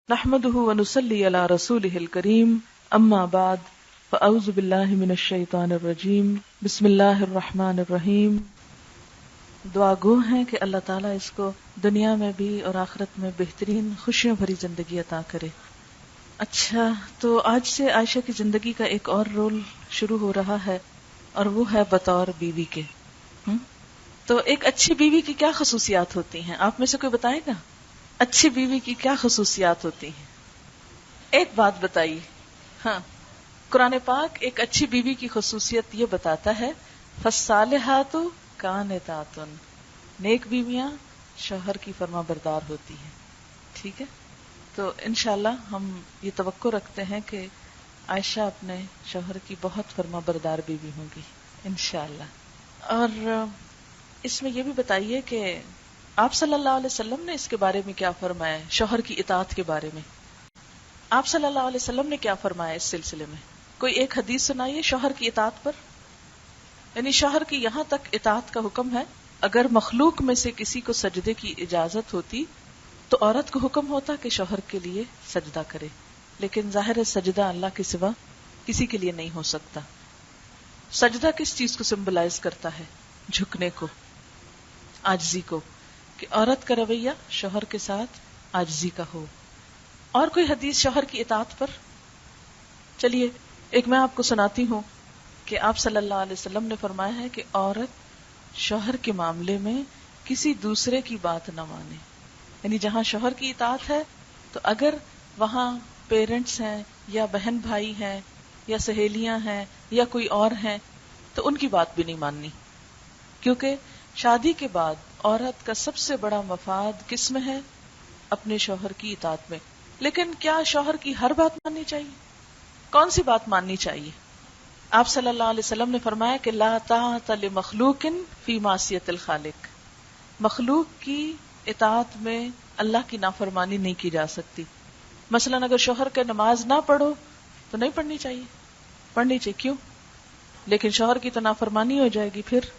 نحمده ونصلي على رسوله الكريم اما بعد فاعوذ بالله من الشیطان الرجیم بسم اللہ الرحمن الرحیم۔ دعا گو ہیں کہ اللہ تعالیٰ اس کو دنیا میں بھی اور آخرت میں بہترین خوشیوں بھری زندگی عطا کرے۔ اچھا، تو آج سے عائشہ کی زندگی کا ایک اور رول شروع ہو رہا ہے اور وہ ہے بطور بیوی کے۔ تو ایک اچھی بیوی کی کیا خصوصیات ہوتی ہیں؟ آپ میں سے کوئی بتائے گا؟ اچھی بیوی کی کیا خصوصیات ہوتی ہیں؟ ایک بات بتائیے۔ ہاں، قرآن پاک ایک اچھی بیوی کی خصوصیت یہ بتاتا ہے، فالصالحات قانتات، نیک بیویاں شوہر کی فرما بردار ہوتی ہیں۔ ٹھیک ہے، تو انشاءاللہ ہم یہ توقع رکھتے ہیں کہ عائشہ اپنے شوہر کی بہت فرما بردار بیوی ہوں گی انشاءاللہ۔ اور اس میں یہ بھی بتائیے کہ آپ صلی اللہ علیہ وسلم نے اس کے بارے میں کیا فرمایا، شوہر کی اطاعت کے بارے میں؟ آپ صلی اللہ علیہ وسلم نے کیا فرمایا اس سلسلے میں؟ کوئی ایک حدیث سنائیے شوہر کی اطاعت پر۔ یعنی شوہر کی یہاں تک اطاعت کا حکم ہے، اگر مخلوق میں سے کسی کو سجدے کی اجازت ہوتی تو عورت کو حکم ہوتا کہ شوہر کے لیے سجدہ کرے، لیکن ظاہر ہے سجدہ اللہ کے سوا کسی کے لیے نہیں ہو سکتا۔ سجدہ کس چیز کو سمبلائز کرتا ہے؟ جھکنے کو، عاجزی کو، کہ عورت کا رویہ شوہر کے ساتھ عاجزی کا ہو۔ اور کوئی حدیث شوہر کی اطاعت پر؟ چلیے ایک میں آپ کو سناتی ہوں کہ آپ صلی اللہ علیہ وسلم نے فرمایا ہے کہ عورت شوہر کے معاملے میں کسی دوسرے کی بات نہ مانے۔ یعنی جہاں شوہر کی اطاعت ہے تو اگر وہاں پیرنٹس ہیں یا بہن بھائی ہیں یا سہیلیاں ہیں یا کوئی اور ہیں تو ان کی بات بھی نہیں ماننی، کیونکہ شادی کے بعد عورت کا سب سے بڑا مفاد کس میں ہے؟ اپنے شوہر کی اطاعت میں۔ لیکن کیا شوہر کی ہر بات ماننی چاہیے؟ کون سی بات ماننی چاہیے؟ آپ صلی اللہ علیہ وسلم نے فرمایا کہ لا طاعۃ لمخلوق فی معصیۃ الخالق، مخلوق کی اطاعت میں اللہ کی نافرمانی نہیں کی جا سکتی۔ مثلا اگر شوہر کے نماز نہ پڑھو تو نہیں پڑھنی چاہیے، پڑھنی چاہیے، کیوں؟ لیکن شوہر کی تو نافرمانی ہو جائے گی پھر۔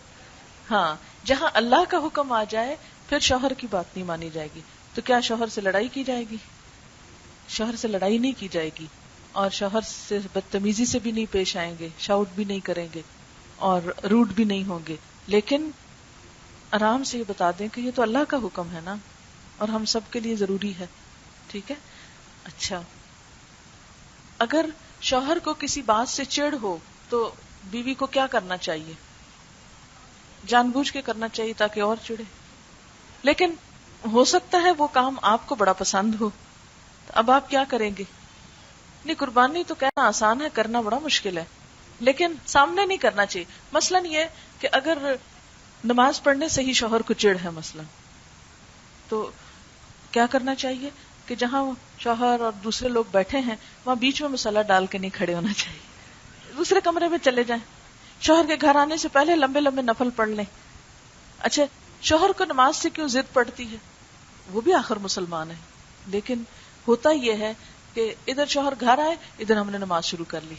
ہاں، جہاں اللہ کا حکم آ جائے پھر شوہر کی بات نہیں مانی جائے گی۔ تو کیا شوہر سے لڑائی کی جائے گی؟ شوہر سے لڑائی نہیں کی جائے گی، اور شوہر سے بدتمیزی سے بھی نہیں پیش آئیں گے، شاؤٹ بھی نہیں کریں گے اور روڈ بھی نہیں ہوں گے، لیکن آرام سے یہ بتا دیں کہ یہ تو اللہ کا حکم ہے نا اور ہم سب کے لیے ضروری ہے۔ ٹھیک ہے؟ اچھا، اگر شوہر کو کسی بات سے چڑ ہو تو بیوی کو کیا کرنا چاہیے؟ جان بوجھ کے کرنا چاہیے تاکہ اور چڑھے، لیکن ہو سکتا ہے وہ کام آپ کو بڑا پسند ہو، تو اب آپ کیا کریں گے؟ نہیں، قربانی تو کہنا آسان ہے، کرنا بڑا مشکل ہے، لیکن سامنے نہیں کرنا چاہیے۔ مثلا یہ کہ اگر نماز پڑھنے سے ہی شوہر کو چڑ ہے مثلا، تو کیا کرنا چاہیے کہ جہاں شوہر اور دوسرے لوگ بیٹھے ہیں وہاں بیچ میں مسلح ڈال کے نہیں کھڑے ہونا چاہیے، دوسرے کمرے میں چلے جائیں، شوہر کے گھر آنے سے پہلے لمبے لمبے نفل پڑھ لیں۔ اچھا، شوہر کو نماز سے کیوں ضد پڑتی ہے؟ وہ بھی آخر مسلمان ہے، لیکن ہوتا یہ ہے کہ ادھر شوہر گھر آئے، ادھر ہم نے نماز شروع کر لی۔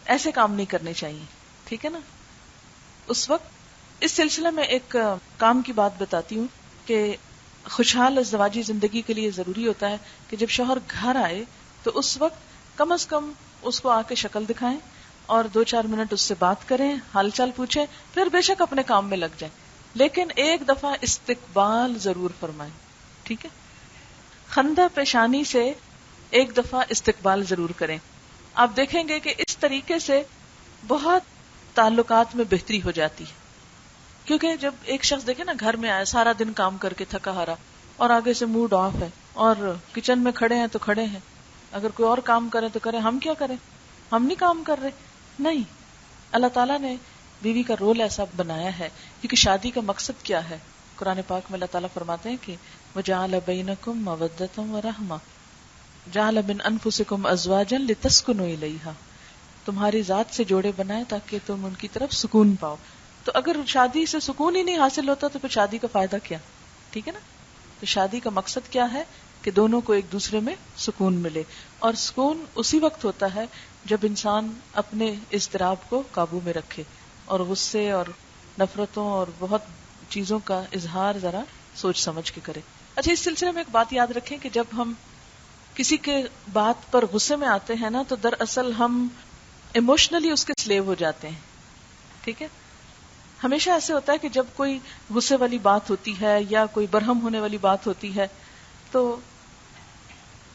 ایسے کام نہیں کرنے چاہیے، ٹھیک ہے نا؟ اس وقت اس سلسلے میں ایک کام کی بات بتاتی ہوں کہ خوشحال ازدواجی زندگی کے لیے ضروری ہوتا ہے کہ جب شوہر گھر آئے تو اس وقت کم از کم اس کو آ کے شکل دکھائیں اور 2-4 منٹ اس سے بات کریں، حال چال پوچھیں، پھر بے شک اپنے کام میں لگ جائیں، لیکن ایک دفعہ استقبال ضرور فرمائیں۔ ٹھیک ہے؟ خندہ پیشانی سے ایک دفعہ استقبال ضرور کریں۔ آپ دیکھیں گے کہ اس طریقے سے بہت تعلقات میں بہتری ہو جاتی ہے، کیونکہ جب ایک شخص دیکھے نا گھر میں آیا، سارا دن کام کر کے تھکا ہارا اور آگے سے موڈ آف ہے اور کچن میں کھڑے ہیں تو کھڑے ہیں، اگر کوئی اور کام کرے تو کرے، ہم کیا کریں؟ ہم نہیں کام کر رہے؟ نہیں، اللہ تعالیٰ نے بیوی کا رول ایسا بنایا ہے، کیونکہ شادی کا مقصد کیا ہے؟ قرآن پاک میں اللہ تعالیٰ فرماتے ہیں کہ وَجَعَلَ بَيْنَكُمْ مَوَدَّةً وَرَحْمَةً جَعَلَ مِنْ أَنفُسِكُمْ أَزْوَاجًا لِتَسْكُنُوا إِلَيْهَا، تمہاری ذات سے جوڑے بنائے تاکہ تم ان کی طرف سکون پاؤ۔ تو اگر شادی سے سکون ہی نہیں حاصل ہوتا تو پھر شادی کا فائدہ کیا؟ ٹھیک ہے نا؟ تو شادی کا مقصد کیا ہے؟ کہ دونوں کو ایک دوسرے میں سکون ملے، اور سکون اسی وقت ہوتا ہے جب انسان اپنے اضطراب کو قابو میں رکھے اور غصے اور نفرتوں اور بہت چیزوں کا اظہار ذرا سوچ سمجھ کے کرے۔ اچھا، اس سلسلے میں ایک بات یاد رکھیں کہ جب ہم کسی کے بات پر غصے میں آتے ہیں نا تو دراصل ہم ایموشنلی اس کے سلیو ہو جاتے ہیں. ٹھیک ہے. ہمیشہ ایسے ہوتا ہے کہ جب کوئی غصے والی بات ہوتی ہے یا کوئی برہم ہونے والی بات ہوتی ہے تو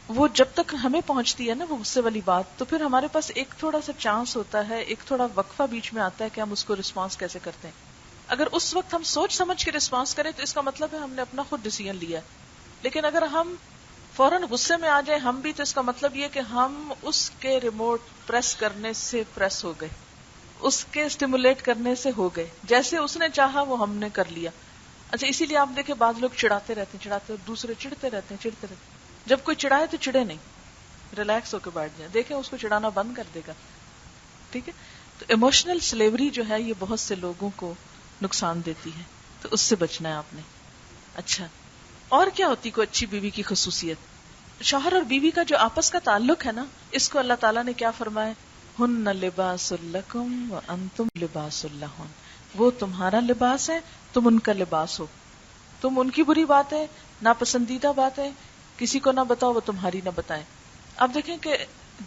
وہ جب تک ہمیں پہنچتی ہے نا وہ غصے والی بات، تو پھر ہمارے پاس ایک تھوڑا سا چانس ہوتا ہے، ایک تھوڑا وقفہ بیچ میں آتا ہے کہ ہم اس کو رسپانس کیسے کرتے ہیں. اگر اس وقت ہم سوچ سمجھ کے رسپانس کریں تو اس کا مطلب ہے ہم نے اپنا خود ڈیسیژن لیا ہے. لیکن اگر ہم فوراً غصے میں آ جائیں ہم بھی، تو اس کا مطلب یہ کہ ہم اس کے ریموٹ پریس کرنے سے پریس ہو گئے، اس کے سٹیمولیٹ کرنے سے ہو گئے، جیسے اس نے چاہا وہ ہم نے کر لیا. اچھا، اسی لیے آپ دیکھیں بعض لوگ چڑھاتے رہتے ہیں، دوسرے چڑھتے رہتے ہیں. جب کوئی چڑھائے تو چڑھے نہیں، ریلیکس ہو کے بیٹھ جائیں، دیکھیں اس کو چڑھانا بند کر دے گا. ٹھیک ہے. تو ایموشنل سلیوری جو ہے یہ بہت سے لوگوں کو نقصان دیتی ہے، تو اس سے بچنا ہے آپ نے. اچھا، اور کیا ہوتی کوئی اچھی بیوی کی خصوصیت؟ شوہر اور بیوی کا جو آپس کا تعلق ہے نا، اس کو اللہ تعالیٰ نے کیا فرمایا؟ ہن لباس لکم وانتم لباس لہن. وہ تمہارا لباس ہے، تم ان کا لباس ہو. تم ان کی بری باتیں، ناپسندیدہ باتیں کسی کو نہ بتاؤ، وہ تمہاری نہ بتائیں. اب دیکھیں کہ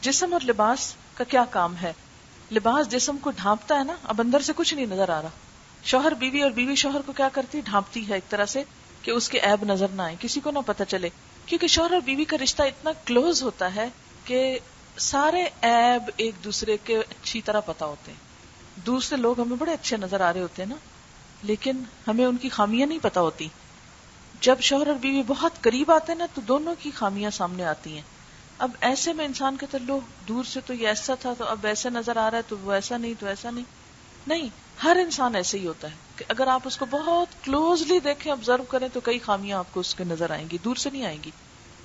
جسم اور لباس کا کیا کام ہے. لباس جسم کو ڈھانپتا ہے نا، اب اندر سے کچھ نہیں نظر آ رہا. شوہر بیوی اور بیوی شوہر کو کیا کرتی؟ ڈھانپتی ہے ایک طرح سے کہ اس کے عیب نظر نہ آئے، کسی کو نہ پتہ چلے. کیونکہ شوہر اور بیوی کا رشتہ اتنا کلوز ہوتا ہے کہ سارے عیب ایک دوسرے کے اچھی طرح پتہ ہوتے ہیں. دوسرے لوگ ہمیں بڑے اچھے نظر آ رہے ہوتے ہیں نا، لیکن ہمیں ان کی خامیاں نہیں پتہ ہوتی. جب شوہر اور بیوی بہت قریب آتے ہیں نا تو دونوں کی خامیاں سامنے آتی ہیں. اب ایسے میں انسان کہتا ہے لو دور سے تو یہ ایسا تھا تو اب ایسا نظر آ رہا ہے، تو وہ ایسا نہیں تو ایسا نہیں. نہیں، ہر انسان ایسے ہی ہوتا ہے کہ اگر آپ اس کو بہت کلوزلی دیکھیں، آبزرو کریں تو کئی خامیاں آپ کو اس کے نظر آئیں گی، دور سے نہیں آئیں گی.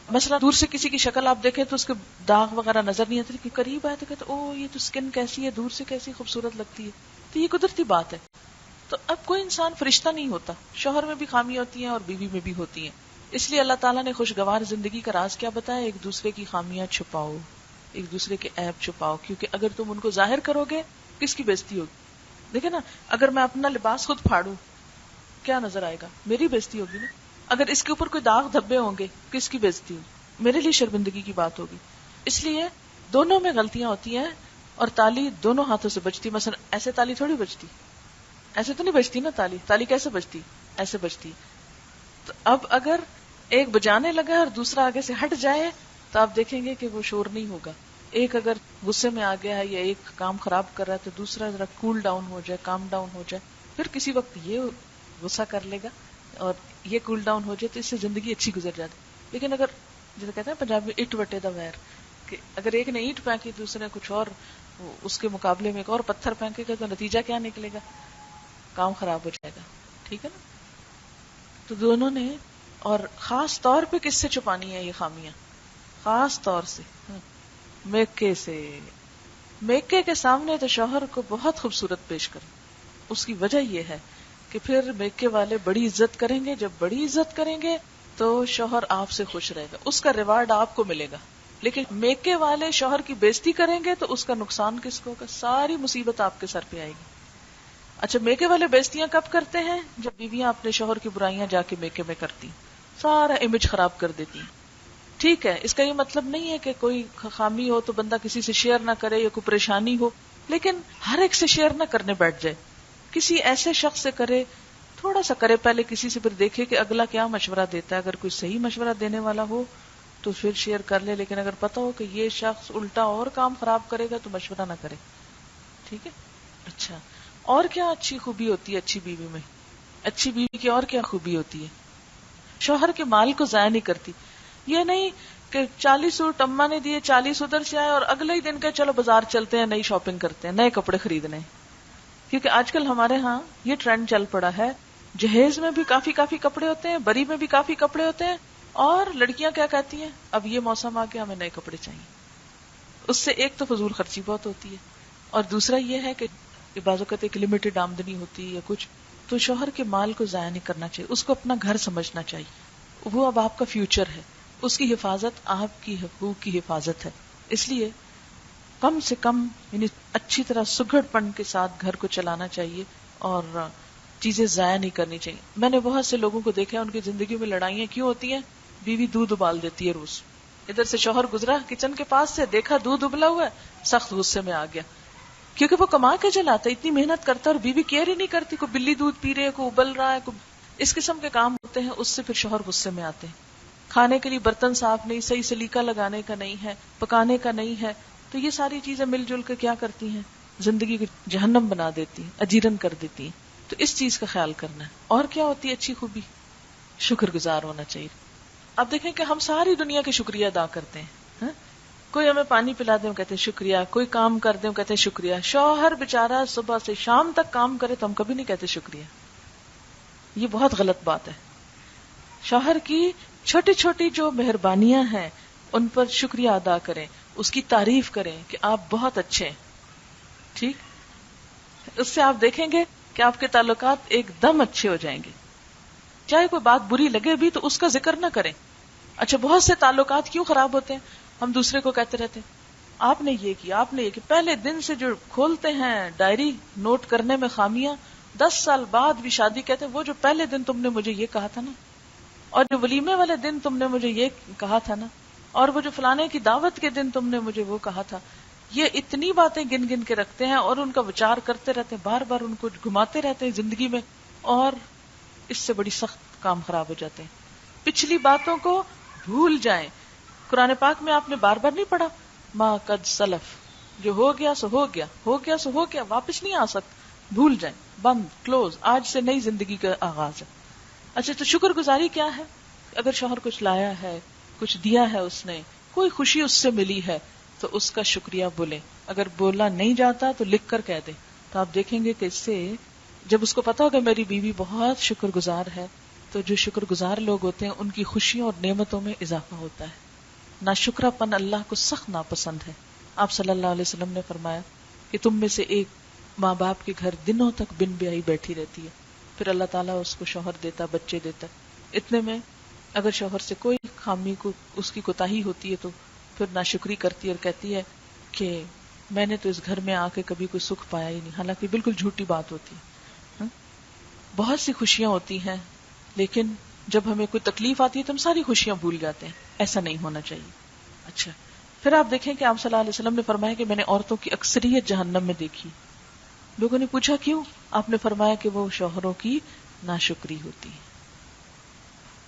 مثلا دور سے کسی کی شکل آپ دیکھیں تو اس کے داغ وغیرہ نظر نہیں آتے، لیکن قریب آئے تو کہتے او یہ تو سکن کیسی ہے، دور سے کیسی خوبصورت لگتی ہے. تو یہ قدرتی بات ہے. تو اب کوئی انسان فرشتہ نہیں ہوتا، شوہر میں بھی خامیاں ہوتی ہیں اور بیوی میں بھی ہوتی ہیں. اس لیے اللہ تعالیٰ نے خوشگوار زندگی کا راز کیا بتایا؟ ایک دوسرے کی خامیاں چھپاؤ، ایک دوسرے کے عیب چھپاؤ، کیونکہ اگر تم ان کو ظاہر کرو گے کس کی بےزتی ہوگی؟ دیکھیں نا، اگر میں اپنا لباس خود پھاڑوں کیا نظر آئے گا؟ میری بےزتی ہوگی نا. اگر اس کے اوپر کوئی داغ دھبے ہوں گے کس کی بےزتی ہوگی؟ میرے لیے شرمندگی کی بات ہوگی. اس لیے دونوں میں غلطیاں ہوتی ہیں اور تالی دونوں ہاتھوں سے بجتی. مثلا ایسے تالی تھوڑی بجتی، ایسے تو نہیں بجتی نا. تالی کیسے بجتی؟ ایسے بجتی. تو اب اگر ایک بجانے لگا اور دوسرا آگے سے ہٹ جائے تو آپ دیکھیں گے کہ وہ شور نہیں ہوگا. ایک اگر غصے میں آ گیا ہے یا ایک کام خراب کر رہا ہے تو دوسرا ذرا کول ڈاؤن ہو جائے، کام ڈاؤن ہو جائے، پھر کسی وقت یہ غصہ کر لے گا اور یہ کول ڈاؤن ہو جائے تو اس سے زندگی اچھی گزر جاتی. لیکن اگر جیسے کہتے ہیں پنجابی میں اٹ وٹے دا ویر، کہ اگر ایک نے اینٹ پھینکی دوسرے نے کچھ اور اس کے مقابلے میں ایک اور پتھر پھینکے گا تو نتیجہ کیا نکلے گا؟ کام خراب ہو جائے گا. ٹھیک ہے نا. تو دونوں نے، اور خاص طور پہ کس سے چھپانی ہے یہ خامیاں؟ خاص طور سے میکے سے. میکے کے سامنے تو شوہر کو بہت خوبصورت پیش کریں. اس کی وجہ یہ ہے کہ پھر میکے والے بڑی عزت کریں گے. جب بڑی عزت کریں گے تو شوہر آپ سے خوش رہے گا، اس کا ریوارڈ آپ کو ملے گا. لیکن میکے والے شوہر کی بےزتی کریں گے تو اس کا نقصان کس کو ہوگا؟ ساری مصیبت آپ کے سر پہ آئے گی. اچھا، میکے والے بےزتیاں کب کرتے ہیں؟ جب بیویاں اپنے شوہر کی برائیاں جا کے میکے میں کرتی، سارا امیج خراب کر دیتی. ٹھیک ہے، اس کا یہ مطلب نہیں ہے کہ کوئی خامی ہو تو بندہ کسی سے شیئر نہ کرے یا کوئی پریشانی ہو، لیکن ہر ایک سے شیئر نہ کرنے بیٹھ جائے. کسی ایسے شخص سے کرے، تھوڑا سا کرے پہلے کسی سے، پھر دیکھے کہ اگلا کیا مشورہ دیتا ہے. اگر کوئی صحیح مشورہ دینے والا ہو تو پھر شیئر کر لے، لیکن اگر پتہ ہو کہ یہ شخص الٹا اور کام خراب کرے گا تو مشورہ نہ کرے. ٹھیک ہے. اچھا، اور کیا اچھی خوبی ہوتی ہے اچھی بیوی میں؟ اچھی بیوی کی اور کیا خوبی ہوتی ہے؟ شوہر کے مال کو ضائع نہیں کرتی. یہ نہیں کہ 40 سوٹ اما نے دیے، 40 ادھر سے آئے اور اگلے ہی دن کہ چلو بازار چلتے ہیں، نئی شاپنگ کرتے ہیں، نئے کپڑے خریدنے. کیونکہ آج کل ہمارے ہاں یہ ٹرینڈ چل پڑا ہے، جہیز میں بھی کافی کپڑے ہوتے ہیں، بری میں بھی کافی کپڑے ہوتے ہیں، اور لڑکیاں کیا کہتی ہیں؟ اب یہ موسم آ گیا، ہمیں نئے کپڑے چاہیے. اس سے ایک تو فضول خرچی بہت ہوتی ہے، اور دوسرا یہ ہے کہ بعض اوقات ایک لمیٹڈ آمدنی ہوتی ہے یا کچھ، تو شوہر کے مال کو ضائع نہیں کرنا چاہیے. اس کو اپنا گھر سمجھنا چاہیے. وہ اب آپ کا فیوچر ہے، اس کی حفاظت آپ کی حقوق کی حفاظت ہے. اس لیے کم سے کم یعنی اچھی طرح سگڑ پن کے ساتھ گھر کو چلانا چاہیے اور چیزیں ضائع نہیں کرنی چاہیے. میں نے بہت سے لوگوں کو دیکھا ان کی زندگی میں لڑائیاں کیوں ہوتی ہیں؟ بیوی دودھ ابال دیتی ہے روز، ادھر سے شوہر گزرا کچن کے پاس سے، دیکھا دودھ ابلا ہوا ہے، سخت غصے میں آ گیا، کیونکہ وہ کما کے چلاتا، اتنی محنت کرتا اور بیوی کیئر ہی نہیں کرتی، کوئی بلی دودھ پی رہی ہے، کوئی ابل رہا ہے، کوئی اس قسم کے کام ہوتے ہیں، اس سے پھر شوہر غصے میں آتے ہیں. کھانے کے لیے برتن صاف نہیں، صحیح سلیقہ لگانے کا نہیں ہے، پکانے کا نہیں ہے، تو یہ ساری چیزیں مل جل کے کیا کرتی ہیں، زندگی کو جہنم بنا دیتی ہیں، اجیرن کر دیتی ہیں. تو اس چیز کا خیال کرنا ہے. اور کیا ہوتی ہے اچھی خوبی؟ شکر گزار ہونا چاہیے. اب دیکھیں کہ ہم ساری دنیا کے شکریہ ادا کرتے ہیں. ہاں؟ کوئی ہمیں پانی پلا دے ہم کہتے ہیں شکریہ، کوئی کام کر دے ہم کہتے ہیں شکریہ. شوہر بیچارہ صبح سے شام تک کام کرے تو ہم کبھی نہیں کہتے شکریہ. یہ بہت غلط بات ہے. شوہر کی چھوٹی چھوٹی جو مہربانیاں ہیں ان پر شکریہ ادا کریں، اس کی تعریف کریں کہ آپ بہت اچھے ہیں. ٹھیک، اس سے آپ دیکھیں گے کہ آپ کے تعلقات ایک دم اچھے ہو جائیں گے. چاہے کوئی بات بری لگے بھی تو اس کا ذکر نہ کریں. اچھا، بہت سے تعلقات کیوں خراب ہوتے ہیں؟ ہم دوسرے کو کہتے رہتے ہیں آپ نے یہ کیا، آپ نے یہ کیا. پہلے دن سے جو کھولتے ہیں ڈائری نوٹ کرنے میں خامیاں، 10 سال بعد بھی شادی کہتے ہیں وہ جو پہلے دن تم نے مجھے یہ کہا تھا نا، اور جو ولیمے والے دن تم نے مجھے یہ کہا تھا نا، اور وہ جو فلانے کی دعوت کے دن تم نے مجھے وہ کہا تھا. یہ اتنی باتیں گن گن کے رکھتے ہیں اور ان کا وچار کرتے رہتے ہیں، بار بار ان کو گھماتے رہتے ہیں زندگی میں، اور اس سے بڑی سخت کام خراب ہو جاتے ہیں. پچھلی باتوں کو بھول جائیں. قرآن پاک میں آپ نے بار بار نہیں پڑھا ما قد سلف، جو ہو گیا سو ہو گیا، ہو گیا سو ہو گیا، واپس نہیں آ سکتا. بھول جائیں، بند، کلوز، آج سے نئی زندگی کا آغاز ہے. اچھا، تو شکر گزاری کیا ہے؟ اگر شوہر کچھ لایا ہے، کچھ دیا ہے، اس نے کوئی خوشی اس سے ملی ہے تو اس کا شکریہ بولیں. اگر بولا نہیں جاتا تو لکھ کر کہہ دیں. تو آپ دیکھیں گے کہ اس سے جب اس کو پتا ہوگا میری بیوی بہت شکر گزار ہے، تو جو شکر گزار لوگ ہوتے ہیں ان کی خوشیوں اور نعمتوں میں اضافہ ہوتا ہے. ناشکرا پن اللہ کو سخت ناپسند ہے. آپ صلی اللہ علیہ وسلم نے فرمایا کہ تم میں سے ایک ماں باپ کے گھر دنوں تک بن بیاہی بیٹھی رہتی ہے، پھر اللہ تعالیٰ اس کو شوہر دیتا، بچے دیتا. اتنے میں اگر شوہر سے کوئی خامی کو اس کی کوتاہی ہوتی ہے تو پھر ناشکری کرتی ہے اور کہتی ہے کہ میں نے تو اس گھر میں آ کے کبھی کوئی سکھ پایا ہی نہیں، حالانکہ بالکل جھوٹی بات ہوتی ہے. بہت سی خوشیاں ہوتی ہیں لیکن جب ہمیں کوئی تکلیف آتی ہے تو ہم ساری خوشیاں بھول جاتے ہیں. ایسا نہیں ہونا چاہیے. اچھا، پھر آپ دیکھیں کہ آپ صلی اللہ علیہ وسلم نے فرمایا کہ میں نے عورتوں کی اکثریت جہنم میں دیکھی. لوگوں نے پوچھا کیوں؟ آپ نے فرمایا کہ وہ شوہروں کی ناشکری ہوتی ہے.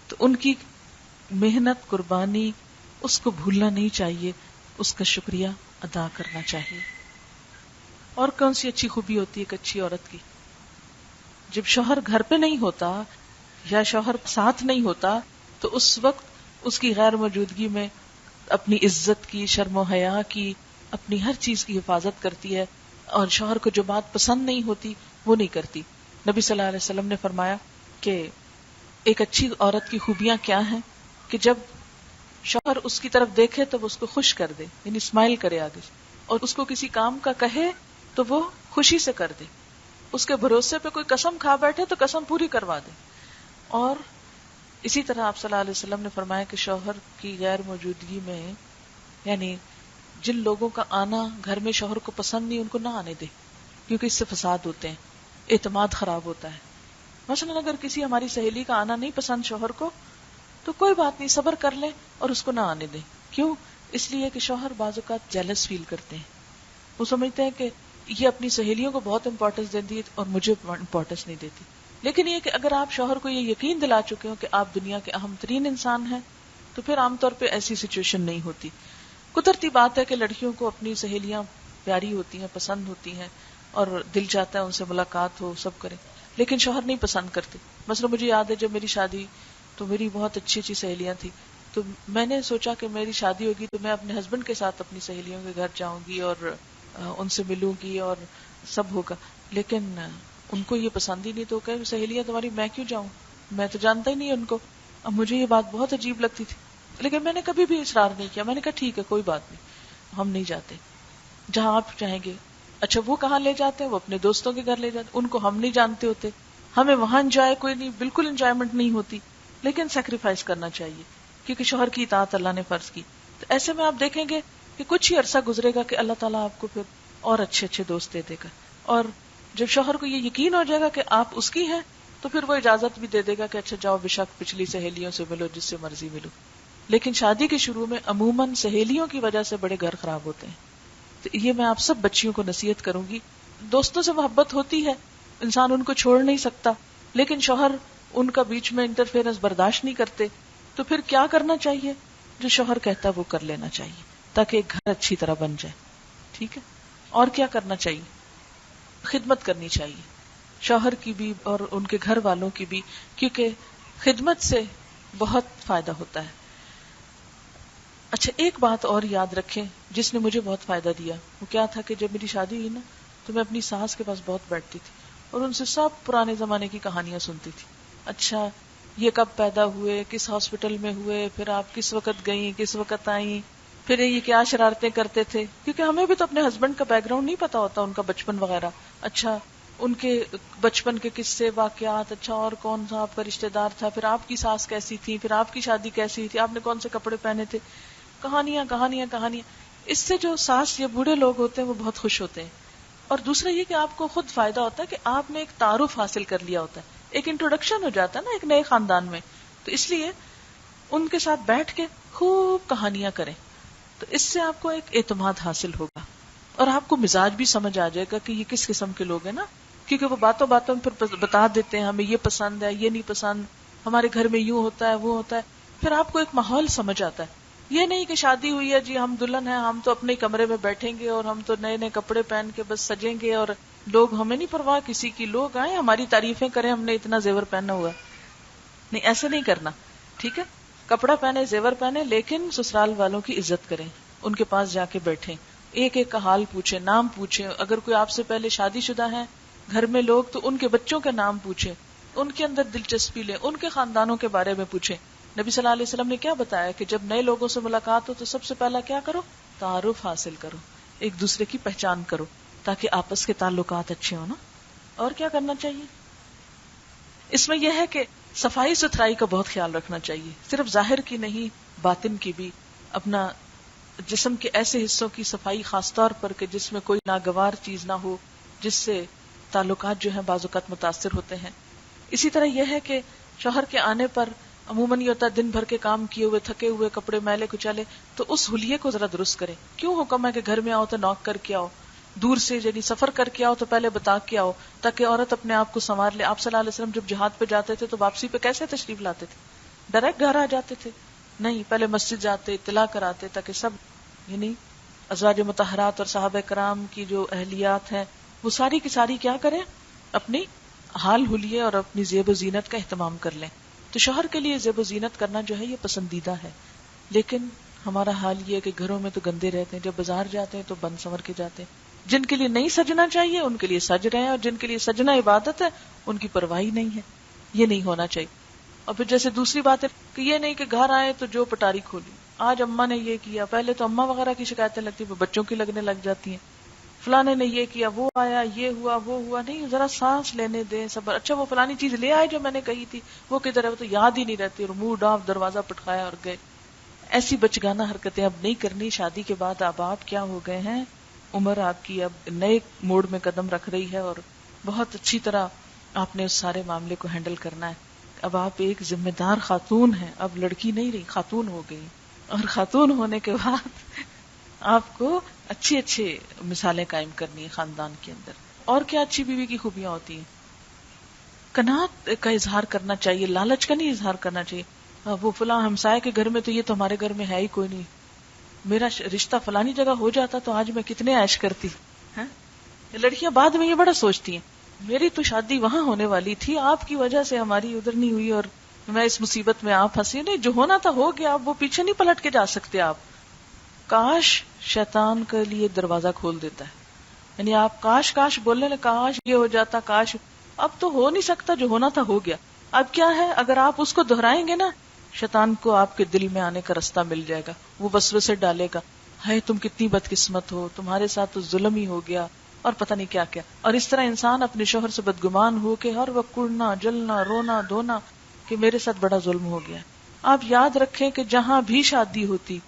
تو ان کی محنت، قربانی، اس کو بھولنا نہیں چاہیے، اس کا شکریہ ادا کرنا چاہیے. اور کون سی اچھی خوبی ہوتی ہے ایک اچھی عورت کی؟ جب شوہر گھر پہ نہیں ہوتا یا شوہر ساتھ نہیں ہوتا تو اس وقت اس کی غیر موجودگی میں اپنی عزت کی، شرم و حیا کی، اپنی ہر چیز کی حفاظت کرتی ہے، اور شوہر کو جو بات پسند نہیں ہوتی وہ نہیں کرتی. نبی صلی اللہ علیہ وسلم نے فرمایا کہ ایک اچھی عورت کی خوبیاں کیا ہیں کہ جب شوہر اس کی طرف دیکھے تو وہ اس کو خوش کر دے، یعنی اسمائل کرے آگے، اور اس کو کسی کام کا کہے تو وہ خوشی سے کر دے. اس کے بھروسے پہ کوئی قسم کھا بیٹھے تو قسم پوری کروا دے. اور اسی طرح آپ صلی اللہ علیہ وسلم نے فرمایا کہ شوہر کی غیر موجودگی میں، یعنی جن لوگوں کا آنا گھر میں شوہر کو پسند نہیں ان کو نہ آنے دے، کیونکہ اس سے فساد ہوتے ہیں، اعتماد خراب ہوتا ہے. مثلا اگر کسی ہماری سہیلی کا آنا نہیں پسند شوہر کو تو کوئی بات نہیں، صبر کر لیں اور اس کو نہ آنے دیں. کیوں؟ اس لیے کہ شوہر بعض اوقات جیلس فیل کرتے ہیں. وہ سمجھتے ہیں کہ یہ اپنی سہیلیوں کو بہت امپورٹنس دیتی ہے اور مجھے امپورٹنس نہیں دیتی. لیکن یہ کہ اگر آپ شوہر کو یہ یقین دلا چکے ہو کہ آپ دنیا کے اہم ترین انسان ہیں تو پھر عام طور پہ ایسی سچویشن نہیں ہوتی. قدرتی بات ہے کہ لڑکیوں کو اپنی سہیلیاں پیاری ہوتی ہیں، پسند ہوتی ہیں، اور دل چاہتا ہے ان سے ملاقات ہو، سب کریں، لیکن شوہر نہیں پسند کرتے. مثلا مجھے یاد ہے جب میری شادی تو میری بہت اچھی اچھی سہیلیاں تھیں، تو میں نے سوچا کہ میری شادی ہوگی تو میں اپنے ہسبینڈ کے ساتھ اپنی سہیلیوں کے گھر جاؤں گی اور ان سے ملوں گی اور سب ہوگا. لیکن ان کو یہ پسند ہی نہیں، تو کہ سہیلیاں تمہاری میں کیوں جاؤں، میں تو جانتا ہی نہیں ان کو. اب مجھے یہ بات بہت عجیب لگتی تھی، لیکن میں نے کبھی بھی اصرار نہیں کیا. میں نے کہا ٹھیک ہے کوئی بات نہیں، ہم نہیں جاتے، جہاں آپ چاہیں گے. اچھا، وہ کہاں لے جاتے ہیں؟ وہ اپنے دوستوں کے گھر لے جاتے، ان کو ہم نہیں جانتے ہوتے، ہمیں وہاں انجوائے کوئی نہیں، بالکل انجوائمنٹ نہیں ہوتی. لیکن سیکریفائس کرنا چاہیے کیونکہ شوہر کی اطاعت اللہ نے فرض کی. تو ایسے میں آپ دیکھیں گے کہ کچھ ہی عرصہ گزرے گا کہ اللہ تعالیٰ آپ کو پھر اور اچھے اچھے دوست دے دے گا. اور جب شوہر کو یہ یقین ہو جائے گا کہ آپ اس کی ہیں تو پھر وہ اجازت بھی دے دے گا کہ اچھا جاؤ بے شک پچھلی سہیلیوں سے ملو، جس سے مرضی ملو. لیکن شادی کے شروع میں عموماً سہیلیوں کی وجہ سے بڑے گھر خراب ہوتے ہیں. تو یہ میں آپ سب بچیوں کو نصیحت کروں گی. دوستوں سے محبت ہوتی ہے, انسان ان کو چھوڑ نہیں سکتا, لیکن شوہر ان کا بیچ میں انٹرفیئرنس برداشت نہیں کرتے, تو پھر کیا کرنا چاہیے؟ جو شوہر کہتا ہے وہ کر لینا چاہیے تاکہ ایک گھر اچھی طرح بن جائے. ٹھیک ہے. اور کیا کرنا چاہیے؟ خدمت کرنی چاہیے, شوہر کی بھی اور ان کے گھر والوں کی بھی, کیونکہ خدمت سے بہت فائدہ ہوتا ہے. اچھا, ایک بات اور یاد رکھیں جس نے مجھے بہت فائدہ دیا. وہ کیا تھا کہ جب میری شادی ہوئی نا تو میں اپنی ساس کے پاس بہت بیٹھتی تھی اور ان سے سب پرانے زمانے کی کہانیاں سنتی تھی. اچھا, یہ کب پیدا ہوئے, کس ہاسپٹل میں ہوئے, پھر آپ کس وقت گئیں, کس وقت آئیں, پھر یہ کیا شرارتیں کرتے تھے, کیونکہ ہمیں بھی تو اپنے ہسبینڈ کا بیک گراؤنڈ نہیں پتا ہوتا, ان کا بچپن وغیرہ. اچھا, ان کے بچپن کے قصے واقعات. اچھا, اور کون سا آپ کا رشتہ دار تھا, پھر آپ کی ساس کیسی تھی, پھر آپ کی شادی کیسی تھی, آپ نے کون سے کپڑے پہنے تھے. کہانیاں کہانیاں کہانیاں. اس سے جو ساس یا بوڑھے لوگ ہوتے ہیں وہ بہت خوش ہوتے ہیں. اور دوسرا یہ کہ آپ کو خود فائدہ ہوتا ہے کہ آپ نے ایک تعارف حاصل کر لیا ہوتا ہے, ایک انٹروڈکشن ہو جاتا ہے نا ایک نئے خاندان میں. تو اس لیے ان کے ساتھ بیٹھ کے خوب کہانیاں کریں, تو اس سے آپ کو ایک اعتماد حاصل ہوگا اور آپ کو مزاج بھی سمجھ آ جائے گا کہ یہ کس قسم کے لوگ ہیں نا, کیونکہ وہ باتوں باتوں میں پھر بتا دیتے ہیں ہمیں یہ پسند ہے, یہ نہیں پسند, ہمارے گھر میں یوں ہوتا ہے وہ ہوتا ہے. پھر آپ کو ایک ماحول سمجھ آتا ہے. یہ نہیں کہ شادی ہوئی ہے جی ہم دلہن ہیں, ہم تو اپنے کمرے میں بیٹھیں گے اور ہم تو نئے نئے کپڑے پہن کے بس سجیں گے اور لوگ ہمیں نہیں پرواہ کسی کی, لوگ آئیں ہماری تعریفیں کریں ہم نے اتنا زیور پہنا ہوا ہے. نہیں, ایسے نہیں کرنا. ٹھیک ہے, کپڑا پہنے, زیور پہنے, لیکن سسرال والوں کی عزت کریں, ان کے پاس جا کے بیٹھیں, ایک ایک کا حال پوچھیں, نام پوچھیں. اگر کوئی آپ سے پہلے شادی شدہ ہے گھر میں لوگ تو ان کے بچوں کے نام پوچھیں, ان کے اندر دلچسپی لیں, ان کے خاندانوں کے بارے میں پوچھیں. نبی صلی اللہ علیہ وسلم نے کیا بتایا کہ جب نئے لوگوں سے ملاقات ہو تو سب سے پہلا کیا کرو؟ تعارف حاصل کرو, ایک دوسرے کی پہچان کرو تاکہ آپس کے تعلقات اچھے ہوں نا. اور کیا کرنا چاہیے؟ اس میں یہ ہے کہ صفائی ستھرائی کا بہت خیال رکھنا چاہیے, صرف ظاہر کی نہیں باطن کی بھی. اپنا جسم کے ایسے حصوں کی صفائی خاص طور پر کہ جس میں کوئی ناگوار چیز نہ ہو, جس سے تعلقات جو ہیں بعض اوقات متاثر ہوتے ہیں. اسی طرح یہ ہے کہ شوہر کے آنے پر عموماً یہ ہوتا ہے دن بھر کے کام کیے ہوئے تھکے ہوئے, کپڑے میلے کچالے, تو اس حلیے کو ذرا درست کریں. کیوں حکم ہے کہ گھر میں آؤ تو نوک کر کے آؤ, دور سے یعنی سفر کر کے آؤ تو پہلے بتا کے آؤ تاکہ عورت اپنے آپ کو سنوار لے. آپ صلی اللہ علیہ وسلم جب جہاد پہ جاتے تھے تو واپسی پہ کیسے تشریف لاتے تھے؟ ڈائریکٹ گھر آ جاتے تھے؟ نہیں, پہلے مسجد جاتے, اطلاع کراتے تاکہ سب یعنی ازواج مطہرات اور صحابہ کرام کی جو اہلیات ہیں وہ ساری کی ساری کیا کریں, اپنی حال حلیے اور اپنی زیب و زینت کا اہتمام کر لیں. تو شوہر کے لیے زیب و زینت کرنا جو ہے یہ پسندیدہ ہے, لیکن ہمارا حال یہ ہے کہ گھروں میں تو گندے رہتے ہیں, جب بازار جاتے ہیں تو بند سنور کے جاتے ہیں. جن کے لیے نہیں سجنا چاہیے ان کے لیے سج رہے ہیں, اور جن کے لیے سجنا عبادت ہے ان کی پرواہی نہیں ہے. یہ نہیں ہونا چاہیے. اور پھر جیسے دوسری بات ہے کہ یہ نہیں کہ گھر آئے تو جو پٹاری کھولی, آج اماں نے یہ کیا, پہلے تو اماں وغیرہ کی شکایتیں لگتی ہیں, بچوں کی لگنے لگ جاتی ہیں, فلانے نے یہ کیا, وہ آیا, یہ ہوا, وہ ہوا. نہیں, ذرا سانس لینے دیں, صبر. اچھا, وہ فلانی چیز لے آئے جو میں نے کہی تھی, وہ کدھر ہے, وہ تو یاد ہی نہیں رہتی, اور منہ ڈانپ دروازہ پٹکایا اور گئے. ایسی بچگانہ حرکتیں اب نہیں کرنی. شادی کے بعد اب آپ کیا ہو گئے ہیں, عمر آپ کی اب نئے موڑ میں قدم رکھ رہی ہے, اور بہت اچھی طرح آپ نے اس سارے معاملے کو ہینڈل کرنا ہے. اب آپ ایک ذمہ دار خاتون ہیں, اب لڑکی نہیں رہی, خاتون ہو گئی. اور خاتون ہونے کے بعد آپ کو اچھی اچھی مثالیں قائم کرنی ہے خاندان کے اندر. اور کیا اچھی بیوی کی خوبیاں ہوتی ہیں؟ قناعت کا اظہار کرنا چاہیے, لالچ کا نہیں اظہار کرنا چاہیے. وہ فلاں ہمسائے کے گھر میں تو یہ تو ہمارے گھر میں ہے ہی کوئی نہیں, میرا رشتہ فلانی جگہ ہو جاتا تو آج میں کتنے عیش کرتی. لڑکیاں بعد میں یہ بڑا سوچتی ہیں, میری تو شادی وہاں ہونے والی تھی, آپ کی وجہ سے ہماری ادھر نہیں ہوئی اور میں اس مصیبت میں آپ پھنسی. نہیں, جو ہونا تھا ہو گیا, آپ وہ پیچھے نہیں پلٹ کے جا سکتے. آپ کاش شیطان کے لیے دروازہ کھول دیتا ہے, یعنی آپ کاش کاش بولنے لگے, کاش یہ ہو جاتا, کاش. اب تو ہو نہیں سکتا, جو ہونا تھا ہو گیا. اب کیا ہے, اگر آپ اس کو دہرائیں گے نا, شیطان کو آپ کے دل میں آنے کا راستہ مل جائے گا. وہ وسوسے ڈالے گا, ہے تم کتنی بدقسمت ہو, تمہارے ساتھ تو ظلم ہی ہو گیا, اور پتہ نہیں کیا کیا. اور اس طرح انسان اپنے شوہر سے بدگمان ہو کے ہر وقت کڑنا, جلنا, رونا دھونا کہ میرے ساتھ بڑا ظلم ہو گیا. آپ یاد رکھیں کہ جہاں بھی شادی ہوتی,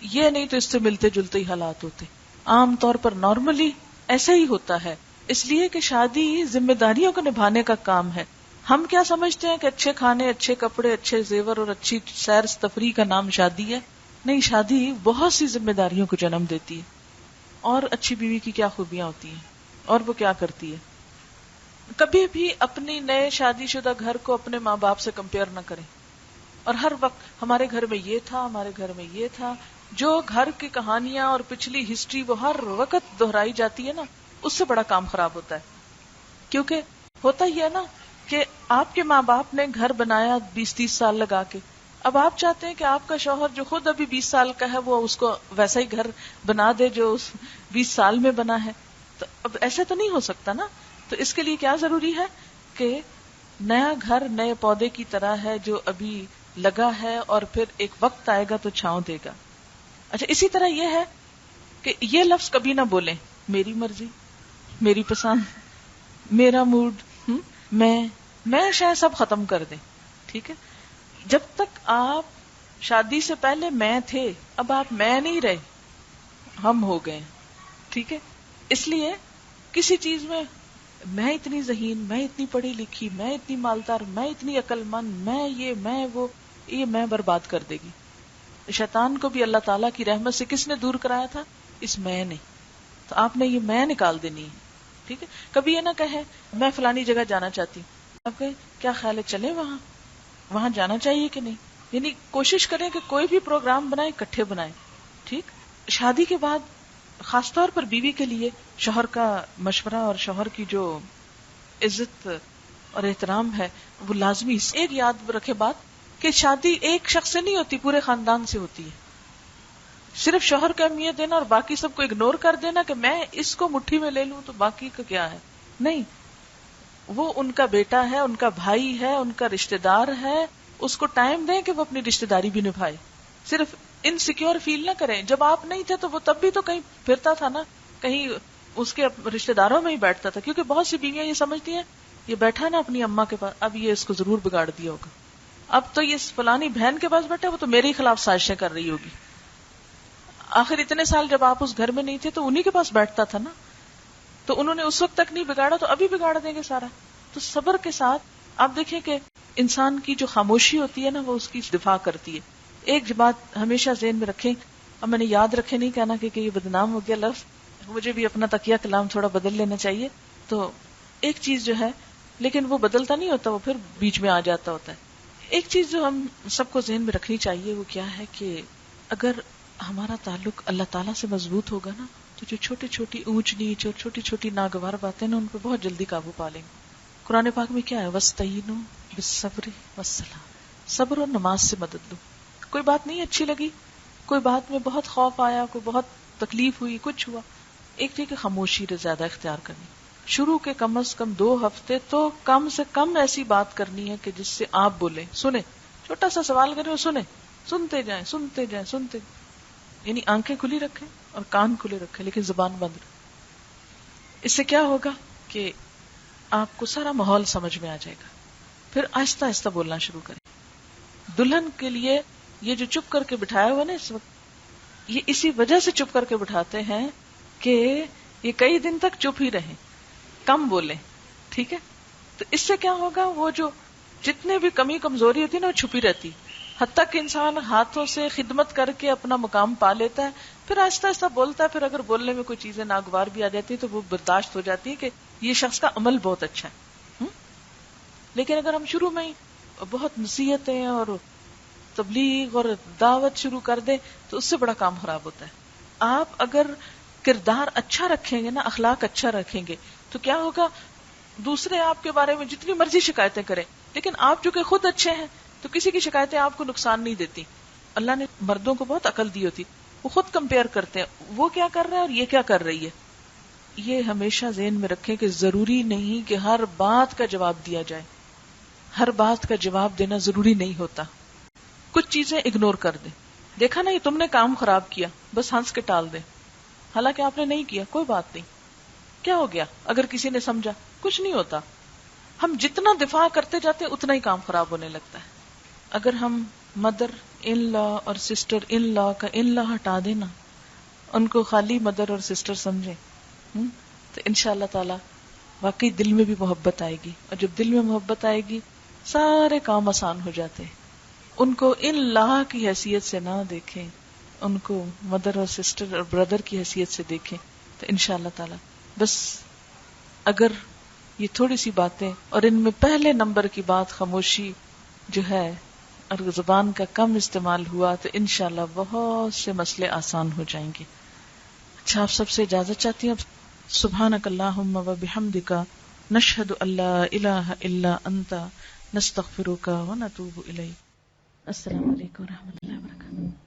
یہ نہیں تو اس سے ملتے جلتے ہی حالات ہوتے. عام طور پر نارملی ایسا ہی ہوتا ہے, اس لیے کہ شادی ذمہ داریوں کو نبھانے کا کام ہے. ہم کیا سمجھتے ہیں کہ اچھے کھانے، اچھے کپڑے، اچھے زیور اور اچھی سیر تفریح کا نام شادی ہے. نہیں، شادی بہت سی ذمہ داریوں کو جنم دیتی ہے. اور اچھی بیوی کی کیا خوبیاں ہوتی ہیں اور وہ کیا کرتی ہے. کبھی بھی اپنی نئے شادی شدہ گھر کو اپنے ماں باپ سے کمپیئر نہ کریں. اور ہر وقت ہمارے گھر میں یہ تھا، ہمارے گھر میں یہ تھا، جو گھر کی کہانیاں اور پچھلی ہسٹری وہ ہر وقت دہرائی جاتی ہے نا، اس سے بڑا کام خراب ہوتا ہے. کیونکہ ہوتا ہی ہے نا کہ آپ کے ماں باپ نے گھر بنایا 20-30 سال لگا کے، اب آپ چاہتے ہیں کہ آپ کا شوہر جو خود ابھی 20 سال کا ہے وہ اس کو ویسا ہی گھر بنا دے جو اس 20 سال میں بنا ہے. تو اب ایسا تو نہیں ہو سکتا نا. تو اس کے لیے کیا ضروری ہے کہ نیا گھر نئے پودے کی طرح ہے جو ابھی لگا ہے اور پھر ایک وقت آئے گا تو چھاؤں دے گا. اچھا، اسی طرح یہ ہے کہ یہ لفظ کبھی نہ بولیں میری مرضی، میری پسند، میرا موڈ، میں شاید سب ختم کر دیں. ٹھیک ہے، جب تک آپ شادی سے پہلے میں تھے، اب آپ میں نہیں رہے، ہم ہو گئے. ٹھیک ہے، اس لیے کسی چیز میں اتنی ذہین، میں اتنی پڑھی لکھی، میں اتنی مالدار، میں اتنی عقل مند، میں یہ میں وہ، یہ میں برباد کر دے گی. شیطان کو بھی اللہ تعالیٰ کی رحمت سے کس نے دور کرایا تھا؟ اس میں نے. تو آپ نے یہ میں نکال دینی ہے. ٹھیک ہے، کبھی یہ نہ کہے میں فلانی جگہ جانا چاہتی ہوں، اب کہیں کیا خیال ہے چلے وہاں جانا چاہیے کہ نہیں. یعنی کوشش کریں کہ کوئی بھی پروگرام بنائیں اکٹھے بنائیں. ٹھیک، شادی کے بعد خاص طور پر بیوی کے لیے شوہر کا مشورہ اور شوہر کی جو عزت اور احترام ہے وہ لازمی. ایک یاد رکھے بات کہ شادی ایک شخص سے نہیں ہوتی، پورے خاندان سے ہوتی ہے. صرف شوہر کو اہمیت دینا اور باقی سب کو اگنور کر دینا کہ میں اس کو مٹھی میں لے لوں تو باقی کا کیا ہے، نہیں. وہ ان کا بیٹا ہے، ان کا بھائی ہے، ان کا رشتہ دار ہے. اس کو ٹائم دیں کہ وہ اپنی رشتہ داری بھی نبھائے. صرف انسیکیور فیل نہ کریں. جب آپ نہیں تھے تو وہ تب بھی تو کہیں پھرتا تھا نا، کہیں اس کے رشتہ داروں میں ہی بیٹھتا تھا. کیونکہ بہت سی بیویاں یہ سمجھتی ہیں یہ بیٹھا نا اپنی اماں کے پاس، اب یہ اس کو ضرور بگاڑ دیا ہوگا، اب تو یہ فلانی بہن کے پاس بیٹھا، وہ تو میرے ہی خلاف سازشیں کر رہی ہوگی. آخر اتنے سال جب آپ اس گھر میں نہیں تھے تو انہی کے پاس بیٹھتا تھا نا، تو انہوں نے اس وقت تک نہیں بگاڑا تو ابھی بگاڑ دیں گے سارا. تو صبر کے ساتھ آپ دیکھیں کہ انسان کی جو خاموشی ہوتی ہے نا وہ اس کی دفاع کرتی ہے. ایک بات ہمیشہ ذہن میں رکھیں، اب میں نے یاد رکھے نہیں کہنا کہ یہ بدنام ہو گیا لفظ، مجھے بھی اپنا تکیہ کلام تھوڑا بدل لینا چاہیے. تو ایک چیز جو ہے، لیکن وہ بدلتا نہیں ہوتا، وہ پھر بیچ میں آ جاتا ہوتا ہے. ایک چیز جو ہم سب کو ذہن میں رکھنی چاہیے وہ کیا ہے کہ اگر ہمارا تعلق اللہ تعالیٰ سے مضبوط ہوگا نا تو جو چھوٹی چھوٹی اونچ نیچ اور چھوٹی چھوٹی ناگوار باتیں نا ان پہ بہت جلدی قابو پا لیں گے. قرآن پاک میں کیا ہے؟ وَاسْتَعِینُوا بِالصَّبْرِ وَالصَّلَاةِ، صبر اور نماز سے مدد لو. کوئی بات نہیں اچھی لگی، کوئی بات میں بہت خوف آیا، کوئی بہت تکلیف ہوئی، کچھ ہوا، ایک تھی کہ خاموشی زیادہ اختیار کرنی. شروع کے کم از کم 2 ہفتے تو کم سے کم ایسی بات کرنی ہے کہ جس سے آپ بولیں، سنیں. چھوٹا سا سوال کریں اور سنیں، سنتے جائیں سنتے جائیں سنتے، یعنی آنکھیں کھلی رکھیں اور کان کھلے رکھیں لیکن زبان بند رکھیں. اس سے کیا ہوگا کہ آپ کو سارا ماحول سمجھ میں آ جائے گا. پھر آہستہ آہستہ بولنا شروع کریں. دلہن کے لیے یہ جو چپ کر کے بٹھایا ہوا نا اس وقت، یہ اسی وجہ سے چپ کر کے بٹھاتے ہیں کہ یہ کئی دن تک چپ ہی رہیں، کم بولیں. ٹھیک ہے، تو اس سے کیا ہوگا، وہ جو جتنے بھی کمی کمزوری ہوتی ہے نا وہ چھپی رہتی، حتیٰ کہ انسان ہاتھوں سے خدمت کر کے اپنا مقام پا لیتا ہے. پھر آہستہ آہستہ بولتا ہے، پھر اگر بولنے میں کوئی چیزیں ناگوار بھی آ جاتی ہے تو وہ برداشت ہو جاتی ہے کہ یہ شخص کا عمل بہت اچھا ہے. لیکن اگر ہم شروع میں ہی بہت نصیحتیں اور تبلیغ اور دعوت شروع کر دیں تو اس سے بڑا کام خراب ہوتا ہے. آپ اگر کردار اچھا رکھیں گے نا، اخلاق اچھا رکھیں گے تو کیا ہوگا، دوسرے آپ کے بارے میں جتنی مرضی شکایتیں کریں، لیکن آپ چونکہ خود اچھے ہیں تو کسی کی شکایتیں آپ کو نقصان نہیں دیتی. اللہ نے مردوں کو بہت عقل دی ہوتی، وہ خود کمپیئر کرتے ہیں وہ کیا کر رہا ہے اور یہ کیا کر رہی ہے. یہ ہمیشہ ذہن میں رکھیں کہ ضروری نہیں کہ ہر بات کا جواب دیا جائے، ہر بات کا جواب دینا ضروری نہیں ہوتا. کچھ چیزیں اگنور کر دیں. دیکھا نا یہ تم نے کام خراب کیا، بس ہنس کے ٹال دیں، حالانکہ آپ نے نہیں کیا، کوئی بات نہیں، کیا ہو گیا اگر کسی نے سمجھا، کچھ نہیں ہوتا. ہم جتنا دفاع کرتے جاتے ہیں اتنا ہی کام خراب ہونے لگتا ہے. اگر ہم مدر ان لا اور سسٹر ان لا کا ان لا ہٹا دینا، ان کو خالی مدر اور سسٹر سمجھیں، تو انشاءاللہ تعالی واقعی دل میں بھی محبت آئے گی، اور جب دل میں محبت آئے گی سارے کام آسان ہو جاتے ہیں. ان کو ان لا کی حیثیت سے نہ دیکھیں، ان کو مدر اور سسٹر اور بردر کی حیثیت سے دیکھیں. تو انشاءاللہ تعالی بس اگر یہ تھوڑی سی باتیں، اور ان میں پہلے نمبر کی بات خاموشی جو ہے، اور زبان کا کم استعمال ہوا تو انشاءاللہ بہت سے مسئلے آسان ہو جائیں گے. اچھا، آپ سب سے اجازت چاہتی ہوں. سبحانک اللہم و بحمدک، نشہد ان لا الہ الا انت، نستغفرک و نتوب الیک. السلام علیکم و رحمۃ اللہ وبرکاتہ.